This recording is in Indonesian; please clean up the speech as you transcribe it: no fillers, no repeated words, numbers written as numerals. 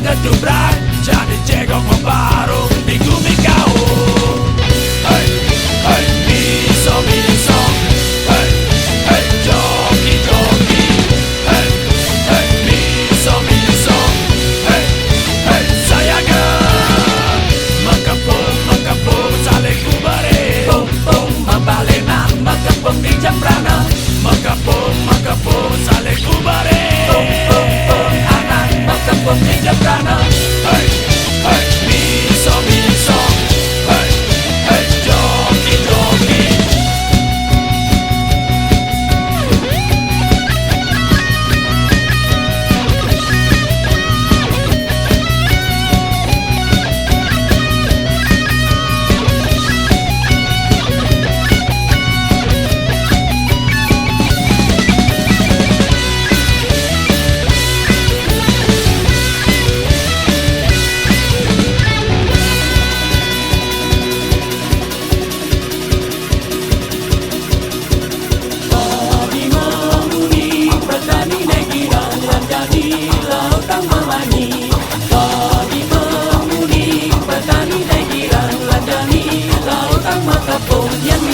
ngedubrak jadi cegok membaru di bumi kau. Hey, hey, miso miso, hey, hey, joki joki, hey, hey, miso miso, hey, hey, sayangnya mengkepung saling kubare, bum bum membalenan mengkepung di jambrana, mengkepung saling kubare, bum bum bum anak mengkepung di jambrana. Hey, hey, miso miso, hey, hey, joki joki. Yang